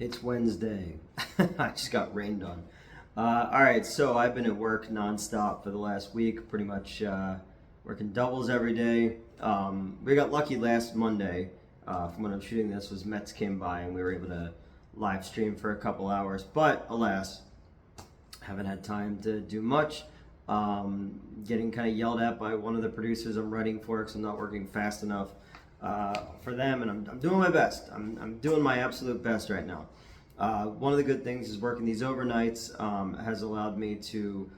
It's Wednesday. I just got rained on. All right, so I've been at work nonstop for the last week, pretty much working doubles every day. We got lucky last Monday, from when I'm shooting this, was Mets came by and we were able to live stream for a couple hours. But alas, haven't had time to do much. Getting kind of yelled at by one of the producers I'm writing for because I'm not working fast enough for them, and I'm doing my best. I'm doing my absolute best right now. One of the good things is working these overnights has allowed me to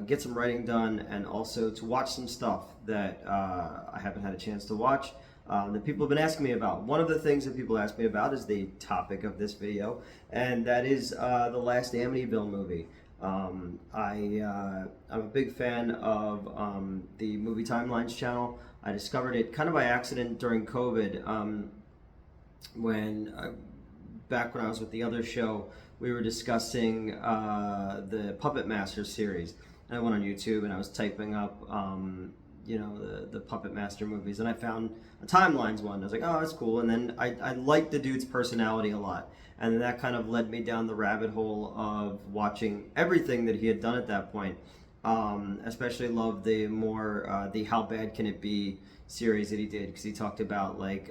get some writing done and also to watch some stuff that I haven't had a chance to watch that people have been asking me about. One of the things that people ask me about is the topic of this video, and that is the last Amityville movie. I'm a big fan of the Movie Timelines channel. I discovered it kind of by accident during COVID when back when I was with the other show, we were discussing the Puppet Master series. And I went on YouTube and I was typing up, the Puppet Master movies, and I found a Timelines one. I was like, oh, that's cool. And then I liked the dude's personality a lot. And then that kind of led me down the rabbit hole of watching everything that he had done at that point. Especially loved the more the How Bad Can It Be series that he did, because he talked about like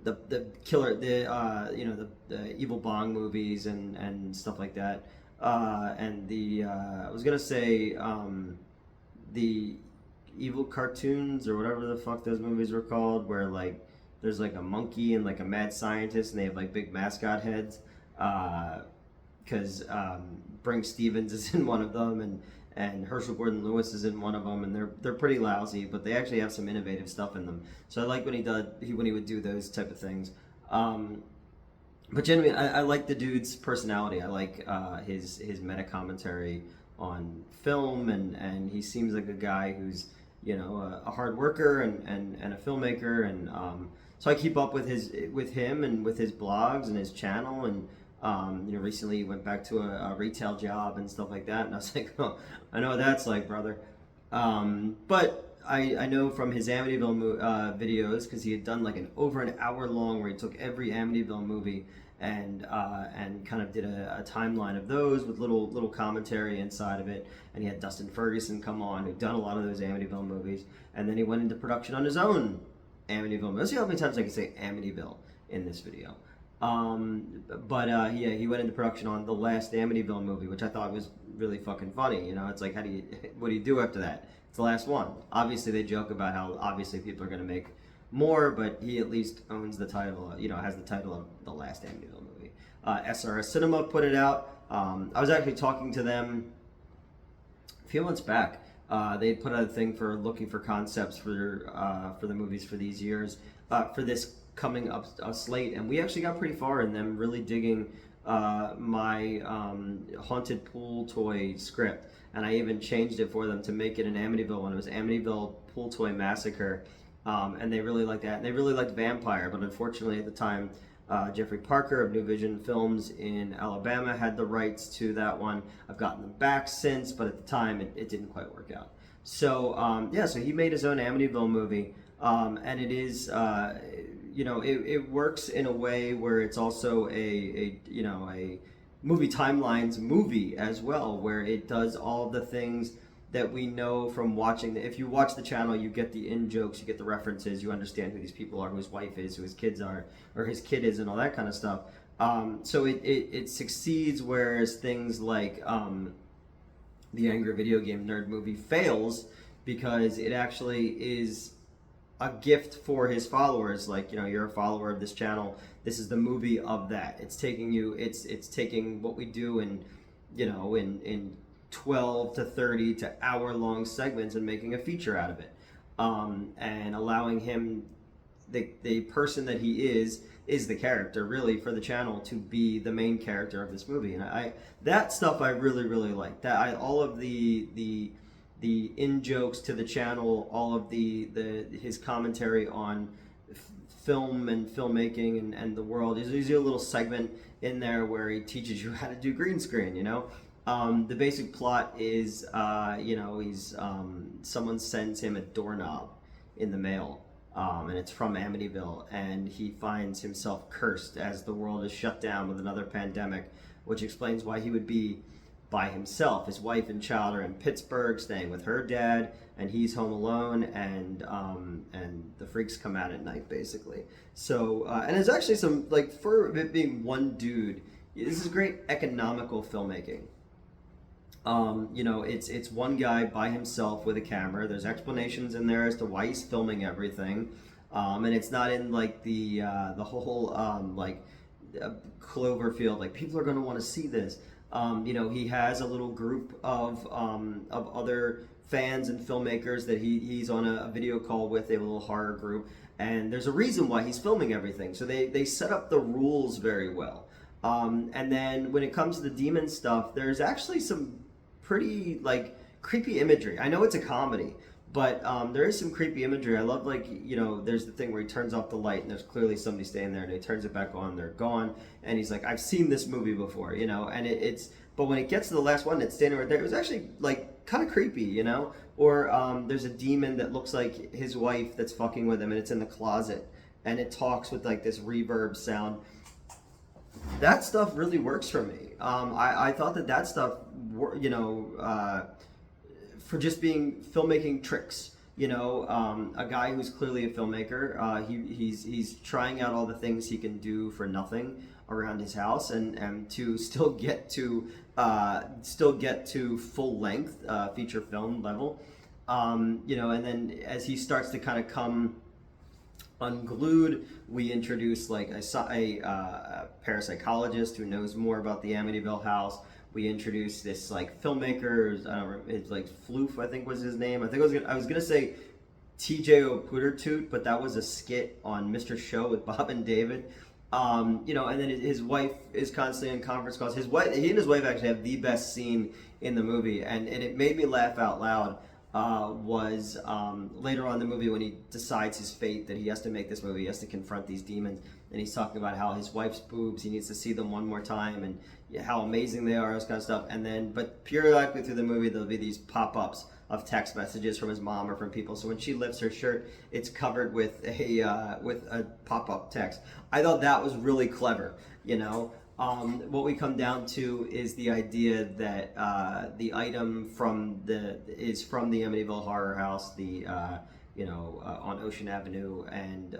the killer, the evil Bong movies and stuff like that, and the I was gonna say the evil cartoons or whatever the fuck those movies were called, where like there's like a monkey and like a mad scientist and they have like big mascot heads, because Brink Stevens is in one of them, and Herschel Gordon Lewis is in one of them, and they're pretty lousy, but they actually have some innovative stuff in them. So I like when he would do those type of things. But generally, I like the dude's personality. I like his meta commentary on film, and he seems like a guy who's a hard worker and a filmmaker, and so I keep up with him and with his blogs and his channel, and recently he went back to a retail job and stuff like that, and I was like, oh, I know what that's like, brother. But I know from his Amityville videos, because he had done like over an hour long where he took every Amityville movie and kind of did a timeline of those with little commentary inside of it. And he had Dustin Ferguson come on, who'd done a lot of those Amityville movies, and then he went into production on his own Amityville movie. Let's see how many times I can say Amityville in this video. He went into production on the last Amityville movie, which I thought was really fucking funny. It's like, what do you do after that? It's the last one. Obviously, they joke about how obviously people are going to make more, but he at least owns the title, has the title of the last Amityville movie. SRS Cinema put it out. I was actually talking to them a few months back. They put out a thing for looking for concepts for the movies for these years, for this coming up slate, and we actually got pretty far in them really digging my haunted pool toy script, and I even changed it for them to make it an Amityville one. It was Amityville Pool Toy Massacre, and they really liked that, and they really liked Vampire, but unfortunately at the time Jeffrey Parker of New Vision Films in Alabama had the rights to that one. I've gotten them back since, but at the time it didn't quite work out. So so he made his own Amityville movie, and it is it works in a way where it's also a movie timelines movie as well, where it does all the things that we know from watching. If you watch the channel, you get the in jokes, you get the references, you understand who these people are, who his wife is, who his kids are, or his kid is, and all that kind of stuff. So it succeeds, whereas things like the Angry Video Game Nerd movie fails because it actually is a gift for his followers. Like, you're a follower of this channel, this is the movie of that. It's taking what we do in 12 to 30 to hour long segments and making a feature out of it, and allowing him, the person that he is the character really for the channel, to be the main character of this movie. And that stuff I really like. That all of the in jokes to the channel, all of his commentary on film and filmmaking and the world. There's usually a little segment in there where he teaches you how to do green screen. The basic plot is, someone sends him a doorknob in the mail, and it's from Amityville, and he finds himself cursed as the world is shut down with another pandemic, which explains why he would be by himself. His wife and child are in Pittsburgh, staying with her dad, and he's home alone. And the freaks come out at night, basically. So, and there's actually some, like, for it being one dude, this is great economical filmmaking. It's one guy by himself with a camera. There's explanations in there as to why he's filming everything, and it's not in like the whole Cloverfield. Like, people are going to want to see this. He has a little group of other fans and filmmakers that he's on a video call with, a little horror group, and there's a reason why he's filming everything. So they set up the rules very well. And then when it comes to the demon stuff, there's actually some pretty like creepy imagery. I know it's a comedy, but there is some creepy imagery. I love, like, there's the thing where he turns off the light and there's clearly somebody staying there, and he turns it back on, they're gone, and he's like, I've seen this movie before, and it's, but when it gets to the last one, it's standing right there. It was actually like kind of creepy, or there's a demon that looks like his wife that's fucking with him, and it's in the closet, and it talks with like this reverb sound. That stuff really works for me. I thought that stuff, for just being filmmaking tricks, a guy who's clearly a filmmaker, he's trying out all the things he can do for nothing around his house, and to still get to full length feature film level, and then as he starts to kind of come unglued, we introduce like a parapsychologist who knows more about the Amityville house. We introduced this like filmmaker, I don't remember, it's like Floof, I think was his name. I was gonna say TJ O'Pootertoot, but that was a skit on Mr. Show with Bob and David. And then his wife is constantly on conference calls. He and his wife actually have the best scene in the movie, and it made me laugh out loud. Was later on in the movie when he decides his fate, that he has to make this movie, he has to confront these demons, and he's talking about how his wife's boobs, he needs to see them one more time, and how amazing they are, this kind of stuff. And then, but periodically through the movie, there'll be these pop-ups of text messages from his mom or from people. So when she lifts her shirt, it's covered with a pop-up text. I thought that was really clever, What we come down to is the idea that the item is from the Amityville Horror House, on Ocean Avenue, and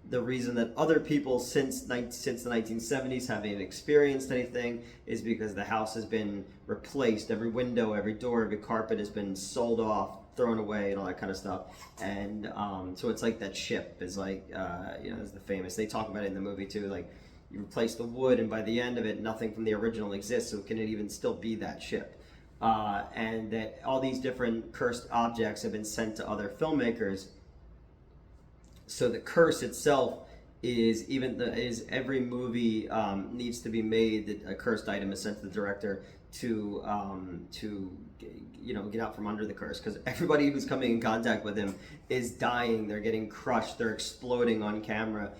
the reason that other people since the 1970s haven't experienced anything is because the house has been replaced. Every window, every door, every carpet has been sold off, thrown away, and all that kind of stuff. And so it's like that ship is like, is the famous, they talk about it in the movie too, like, you replace the wood, and by the end of it, nothing from the original exists, so can it even still be that ship? And that all these different cursed objects have been sent to other filmmakers. So the curse itself is every movie needs to be made that a cursed item is sent to the director to get out from under the curse, because everybody who's coming in contact with him is dying, they're getting crushed, they're exploding on camera.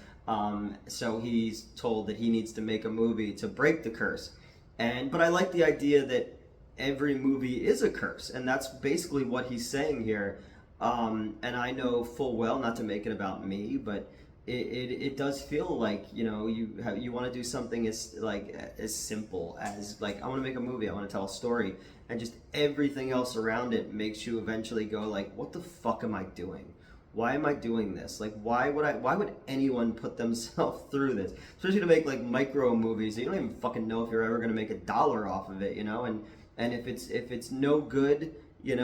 So he's told that he needs to make a movie to break the curse. But I like the idea that every movie is a curse, and that's basically what he's saying here. And I know full well, not to make it about me, but it does feel like, you want to do something as simple as, like, I want to make a movie, I want to tell a story, and just everything else around it makes you eventually go like, what the fuck am I doing? Why am I doing this? Like, why would anyone put themselves through this? Especially to make like micro movies. You don't even fucking know if you're ever gonna make $1 off of it, And if it's no good, you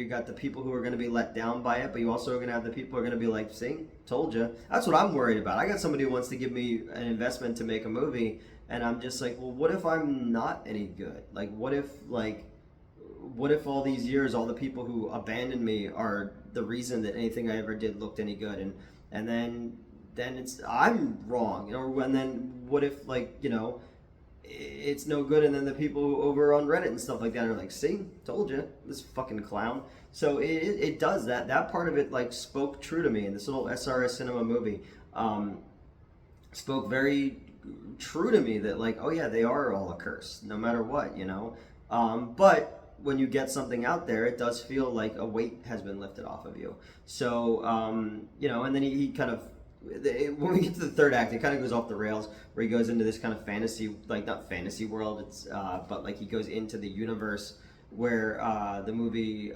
got the people who are gonna be let down by it, but you also are gonna have the people who are gonna be like, see, told you. That's what I'm worried about. I got somebody who wants to give me an investment to make a movie, and I'm just like, well, what if I'm not any good? Like, what if all these years, all the people who abandoned me are the reason that anything I ever did looked any good, and then it's, I'm wrong, and then what if, it's no good, and then the people over on Reddit and stuff like that are like, see, told you, this fucking clown. So it does that part of it, like, spoke true to me, and this little SRS Cinema movie spoke very true to me, that like, oh yeah, they are all a curse, no matter what, but when you get something out there, it does feel like a weight has been lifted off of you. So, you know, and then he kind of, when we get to the third act, it kind of goes off the rails, where he goes into this kind of fantasy, like not fantasy world, it's but like he goes into the universe where the movie,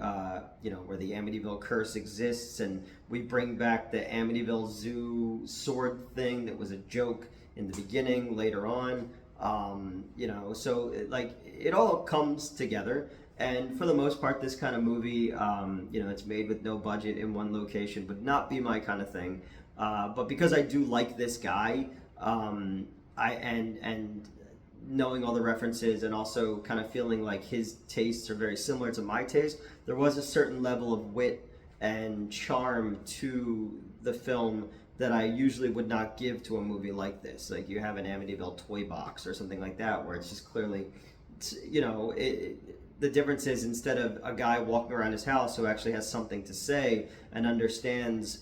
you know, where the Amityville curse exists, and we bring back the Amityville Zoo sword thing that was a joke in the beginning, later on. You know, so it all comes together. And for the most part, this kind of movie, you know, it's made with no budget in one location, would not be my kind of thing. But because I do like this guy, and knowing all the references, and also kind of feeling like his tastes are very similar to my taste, there was a certain level of wit and charm to the film that I usually would not give to a movie like this. Like you have an Amityville toy box or something like that, where it's just clearly, you know, the difference is, instead of a guy walking around his house who actually has something to say and understands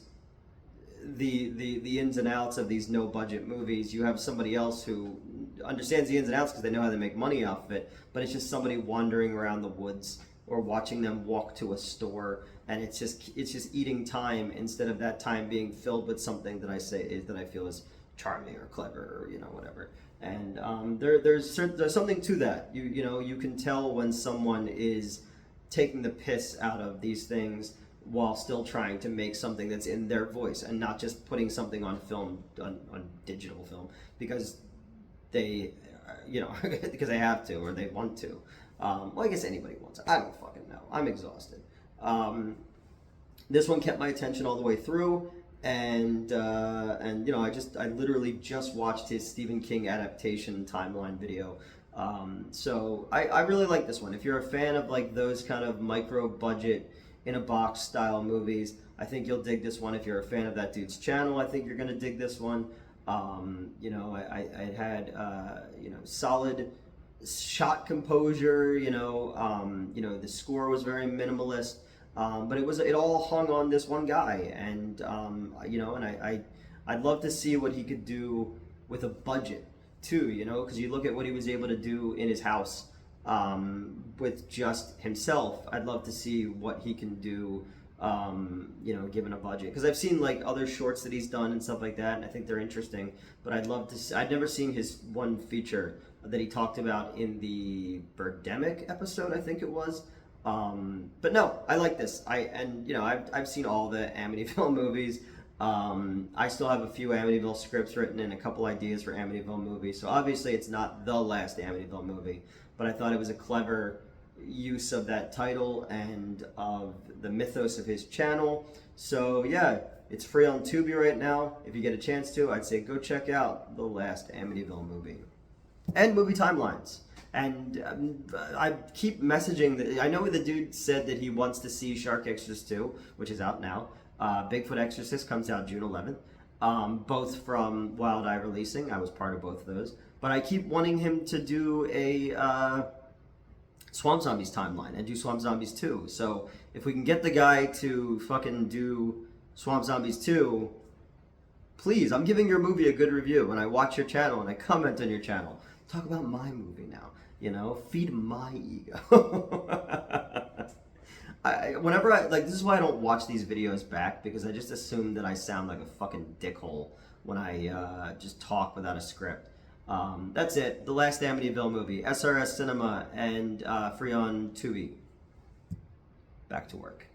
the ins and outs of these no budget movies, you have somebody else who understands the ins and outs because they know how to make money off of it, but it's just somebody wandering around the woods or watching them walk to a store, and it's just eating time, instead of that time being filled with something that I feel is charming or clever, or you know, whatever. And there's something to that. You know, you can tell when someone is taking the piss out of these things while still trying to make something that's in their voice, and not just putting something on film, on digital film, because they, you know, because they have to or they want to. Well, I guess anybody wants it. I don't fucking know. I'm exhausted. This one kept my attention all the way through, and you know, I literally just watched his Stephen King adaptation timeline video. So I really like this one. If you're a fan of like those kind of micro budget in a box style movies, I think you'll dig this one. If you're a fan of that dude's channel, I think you're gonna dig this one. You know, I had you know, solid shot composure. You know, the score was very minimalist, but it all hung on this one guy, and you know, and I'd love to see what he could do with a budget too. You know, because you look at what he was able to do in his house. With just himself, I'd love to see what he can do, you know, given a budget. Because I've seen like other shorts that he's done and stuff like that, and I think they're interesting. But I'd love to see, I'd never seen his one feature that he talked about in the Birdemic episode, I think it was. But no, I like this. You know, I've seen all the Amityville movies. I still have a few Amityville scripts written and a couple ideas for Amityville movies. So obviously it's not the last Amityville movie, but I thought it was a clever use of that title and of the mythos of his channel. So yeah, it's free on Tubi right now. If you get a chance to, I'd say go check out the last Amityville movie. And movie timelines. And I keep messaging that. I know the dude said that he wants to see Shark Exorcist 2, which is out now. Bigfoot Exorcist comes out June 11th. Both from Wild Eye Releasing. I was part of both of those. But I keep wanting him to do a Swamp Zombies timeline and do Swamp Zombies 2. So if we can get the guy to fucking do Swamp Zombies 2, please, I'm giving your movie a good review, and I watch your channel and I comment on your channel. Talk about my movie now, you know? Feed my ego. Whenever this is why I don't watch these videos back, because I just assume that I sound like a fucking dickhole when I just talk without a script. That's it. The last Amityville movie. SRS Cinema and free on Tubi. Back to work.